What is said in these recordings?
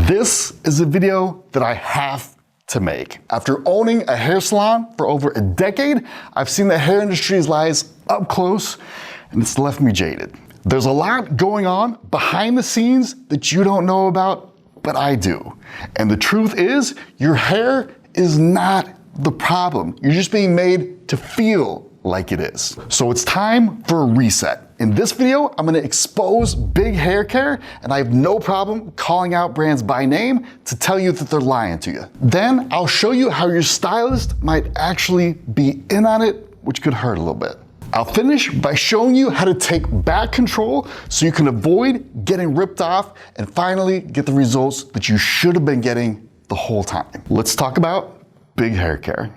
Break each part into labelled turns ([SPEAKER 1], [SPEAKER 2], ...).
[SPEAKER 1] This is a video that I have to make. After owning a hair salon for over a decade, I've seen the hair industry's lies up close, and it's left me jaded. There's a lot going on behind the scenes that you don't know about, but I do. And the truth is, your hair is not the problem. You're just being made to feel like it is. So it's time for a reset. In this video, I'm gonna expose big hair care, and I have no problem calling out brands by name to tell you that they're lying to you. Then I'll show you how your stylist might actually be in on it, which could hurt a little bit. I'll finish by showing you how to take back control so you can avoid getting ripped off and finally get the results that you should have been getting the whole time. Let's talk about big hair care.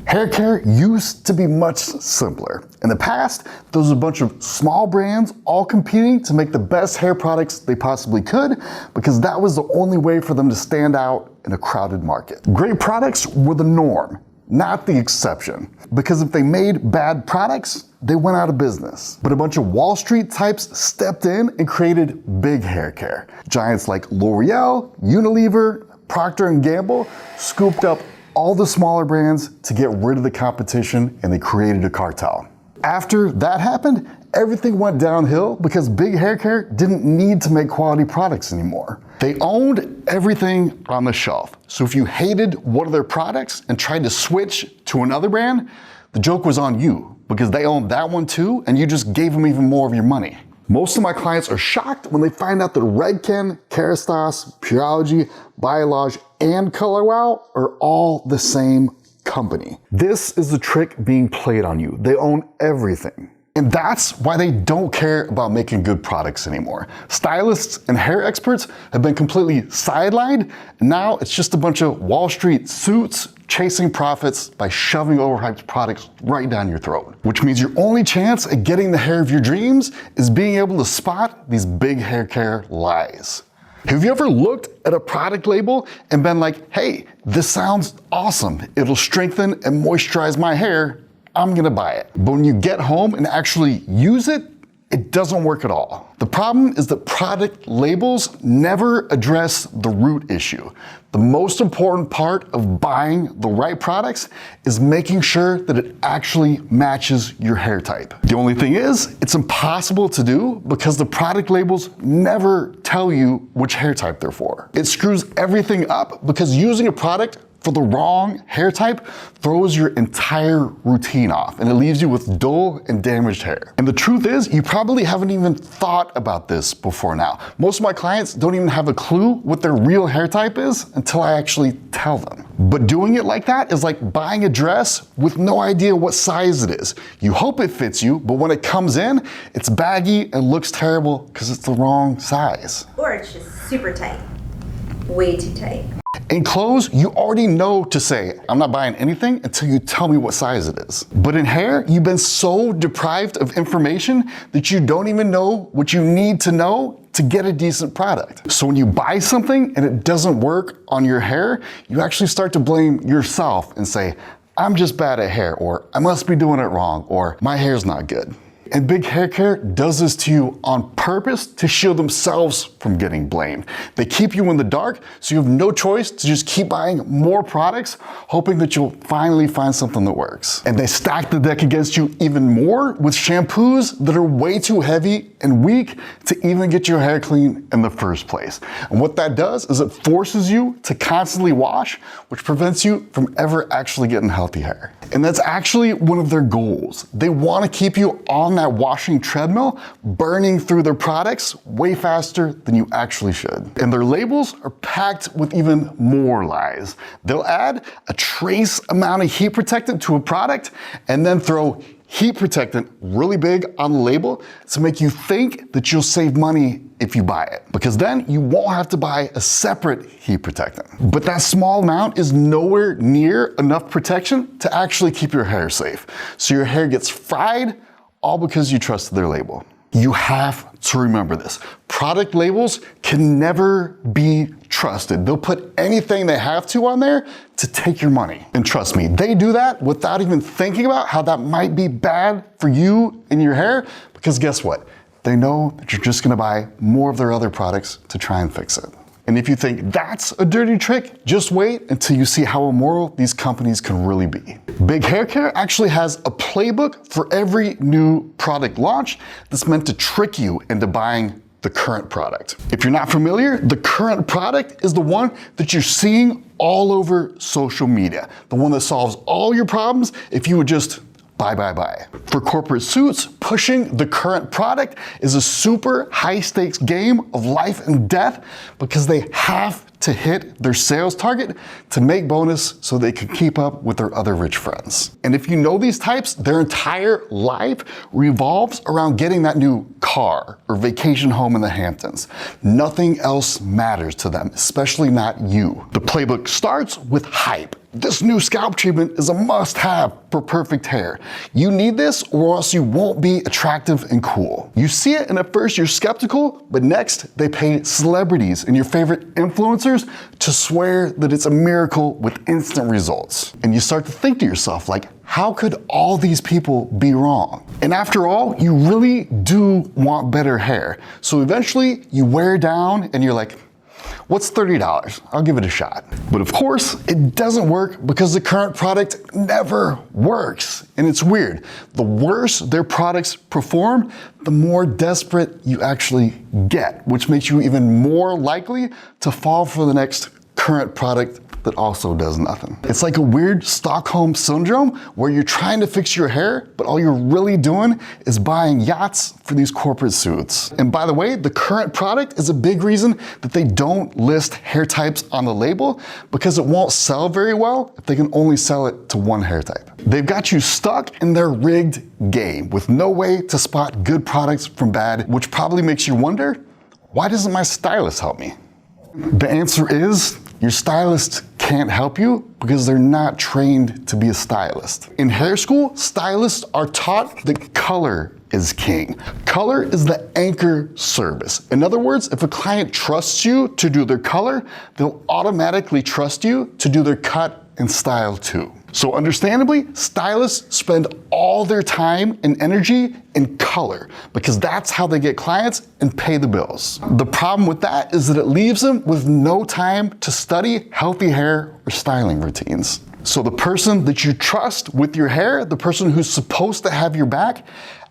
[SPEAKER 1] Hair care used to be much simpler. In the past, there was a bunch of small brands all competing to make the best hair products they possibly could because that was the only way for them to stand out in a crowded market. Great products were the norm, not the exception, because if they made bad products, they went out of business. But a bunch of Wall Street types stepped in and created big hair care. Giants like L'Oreal, Unilever, Procter & Gamble scooped up all the smaller brands to get rid of the competition, and they created a cartel. After that happened, everything went downhill because big hair care didn't need to make quality products anymore. They owned everything on the shelf. So if you hated one of their products and tried to switch to another brand, the joke was on you because they owned that one too, and you just gave them even more of your money. Most of my clients are shocked when they find out that Redken, Kerastase, Pureology, Biolage, and Color Wow are all the same company. This is the trick being played on you. They own everything. And that's why they don't care about making good products anymore. Stylists and hair experts have been completely sidelined, and now it's just a bunch of Wall Street suits chasing profits by shoving overhyped products right down your throat. Which means your only chance at getting the hair of your dreams is being able to spot these big hair care lies. Have you ever looked at a product label and been like, hey, this sounds awesome. It'll strengthen and moisturize my hair. I'm gonna buy it. But when you get home and actually use it, it doesn't work at all. The problem is that product labels never address the root issue. The most important part of buying the right products is making sure that it actually matches your hair type. The only thing is, it's impossible to do because the product labels never tell you which hair type they're for. It screws everything up because using a product for the wrong hair type throws your entire routine off, and it leaves you with dull and damaged hair. And the truth is, you probably haven't even thought about this before now. Most of my clients don't even have a clue what their real hair type is until I actually tell them. But doing it like that is like buying a dress with no idea what size it is. You hope it fits you, but when it comes in, it's baggy and looks terrible because it's the wrong size.
[SPEAKER 2] Or it's just super tight, way too tight.
[SPEAKER 1] In clothes, you already know to say, I'm not buying anything until you tell me what size it is. But in hair, you've been so deprived of information that you don't even know what you need to know to get a decent product. So when you buy something and it doesn't work on your hair, you actually start to blame yourself and say, I'm just bad at hair, or I must be doing it wrong, or my hair's not good. And big hair care does this to you on purpose to shield themselves from getting blamed. They keep you in the dark, so you have no choice to just keep buying more products, hoping that you'll finally find something that works. And they stack the deck against you even more with shampoos that are way too heavy and weak to even get your hair clean in the first place. And what that does is it forces you to constantly wash, which prevents you from ever actually getting healthy hair. And that's actually one of their goals. They want to keep you on that washing treadmill, burning through their products way faster than you actually should. And their labels are packed with even more lies. They'll add a trace amount of heat protectant to a product and then throw heat protectant really big on the label to make you think that you'll save money if you buy it, because then you won't have to buy a separate heat protectant. But that small amount is nowhere near enough protection to actually keep your hair safe. So your hair gets fried, all because you trusted their label. You have to remember this. Product labels can never be trusted. They'll put anything they have to on there to take your money. And trust me, they do that without even thinking about how that might be bad for you and your hair, because guess what? They know that you're just gonna buy more of their other products to try and fix it. And if you think that's a dirty trick, just wait until you see how immoral these companies can really be. Big Haircare actually has a playbook for every new product launch that's meant to trick you into buying the current product. If you're not familiar, the current product is the one that you're seeing all over social media, the one that solves all your problems if you would just buy. For corporate suits, pushing the current product is a super high stakes game of life and death because they have to hit their sales target to make bonus so they can keep up with their other rich friends. And if you know these types, their entire life revolves around getting that new car or vacation home in the Hamptons. Nothing else matters to them, especially not you. The playbook starts with hype. This new scalp treatment is a must-have for perfect hair. You need this or else you won't be attractive and cool. You see it and at first you're skeptical, but next they pay celebrities and your favorite influencers to swear that it's a miracle with instant results. And you start to think to yourself, like, how could all these people be wrong? And after all, you really do want better hair. So eventually you wear down and you're like, what's $30? I'll give it a shot. But of course, it doesn't work because the current product never works. And it's weird. The worse their products perform, the more desperate you actually get, which makes you even more likely to fall for the next current product that also does nothing. It's like a weird Stockholm syndrome where you're trying to fix your hair, but all you're really doing is buying yachts for these corporate suits. And by the way, the current product is a big reason that they don't list hair types on the label because it won't sell very well if they can only sell it to one hair type. They've got you stuck in their rigged game with no way to spot good products from bad, which probably makes you wonder, why doesn't my stylist help me? The answer is, your stylist can't help you because they're not trained to be a stylist. In hair school, stylists are taught that color is king. Color is the anchor service. In other words, if a client trusts you to do their color, they'll automatically trust you to do their cut and style too. So understandably, stylists spend all their time and energy in color because that's how they get clients and pay the bills. The problem with that is that it leaves them with no time to study healthy hair or styling routines. So the person that you trust with your hair, the person who's supposed to have your back,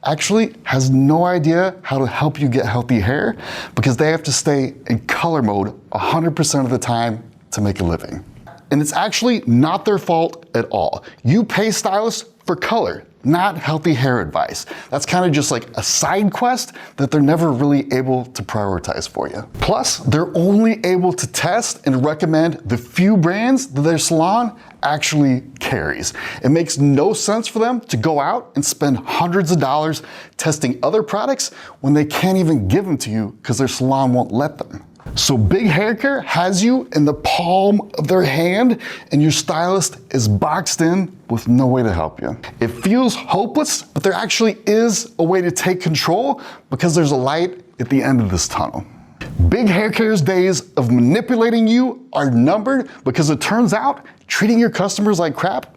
[SPEAKER 1] actually has no idea how to help you get healthy hair because they have to stay in color mode 100% of the time to make a living. And it's actually not their fault at all. You pay stylists for color, not healthy hair advice. That's kind of just like a side quest that they're never really able to prioritize for you. Plus, they're only able to test and recommend the few brands that their salon actually carries. It makes no sense for them to go out and spend hundreds of dollars testing other products when they can't even give them to you because their salon won't let them. So Big Haircare has you in the palm of their hand and your stylist is boxed in with no way to help you. It feels hopeless, but there actually is a way to take control because there's a light at the end of this tunnel. Big Haircare's days of manipulating you are numbered because it turns out treating your customers like crap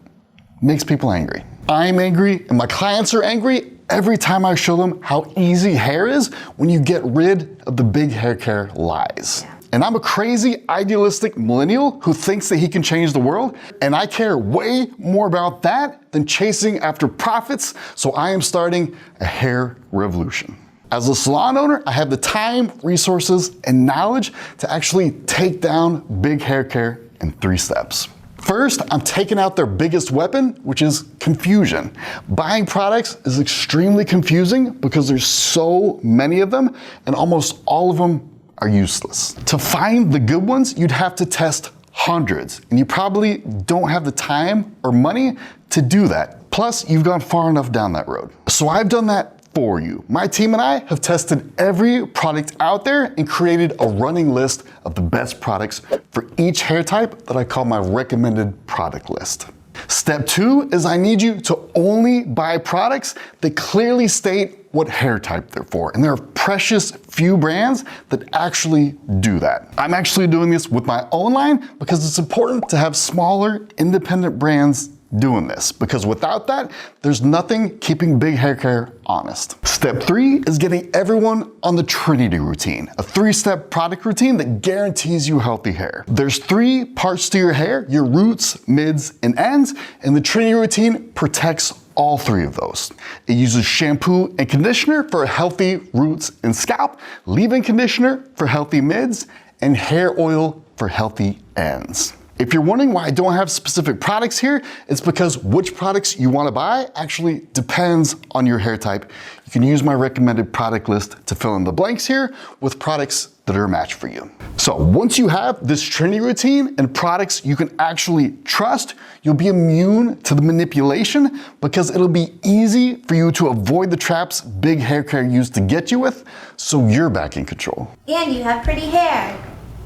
[SPEAKER 1] makes people angry. I'm angry and my clients are angry every time I show them how easy hair is when you get rid of the Big Haircare lies. And I'm a crazy, idealistic millennial who thinks that he can change the world, and I care way more about that than chasing after profits, so I am starting a hair revolution. As a salon owner, I have the time, resources, and knowledge to actually take down Big Haircare in 3 steps. First, I'm taking out their biggest weapon, which is confusion. Buying products is extremely confusing because there's so many of them and almost all of them are useless. To find the good ones, you'd have to test hundreds and you probably don't have the time or money to do that. Plus, you've gone far enough down that road. So I've done that for you. My team and I have tested every product out there and created a running list of the best products for each hair type that I call my recommended product list. Step 2 is I need you to only buy products that clearly state what hair type they're for. And there are precious few brands that actually do that. I'm actually doing this with my own line because it's important to have smaller independent brands doing this, because without that, there's nothing keeping big hair care honest. Step 3 is getting everyone on the Trinity routine, a 3-step product routine that guarantees you healthy hair. There's 3 parts to your hair: your roots, mids, and ends, and the Trinity routine protects all 3 of those. It uses shampoo and conditioner for healthy roots and scalp, leave-in conditioner for healthy mids, and hair oil for healthy ends. If you're wondering why I don't have specific products here, it's because which products you want to buy actually depends on your hair type. You can use my recommended product list to fill in the blanks here with products that are a match for you. So once you have this Trinity routine and products you can actually trust, you'll be immune to the manipulation because it'll be easy for you to avoid the traps big hair care used to get you with, so you're back in control.
[SPEAKER 2] And you have pretty hair.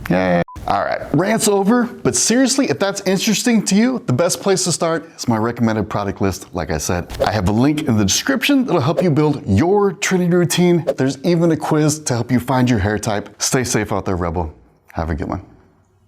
[SPEAKER 1] Yay. All right, rant's over, but seriously, if that's interesting to you, the best place to start is my recommended product list. Like I said, I have a link in the description that'll help you build your Trinity routine. There's even a quiz to help you find your hair type. Stay safe out there, Rebel. Have a good one.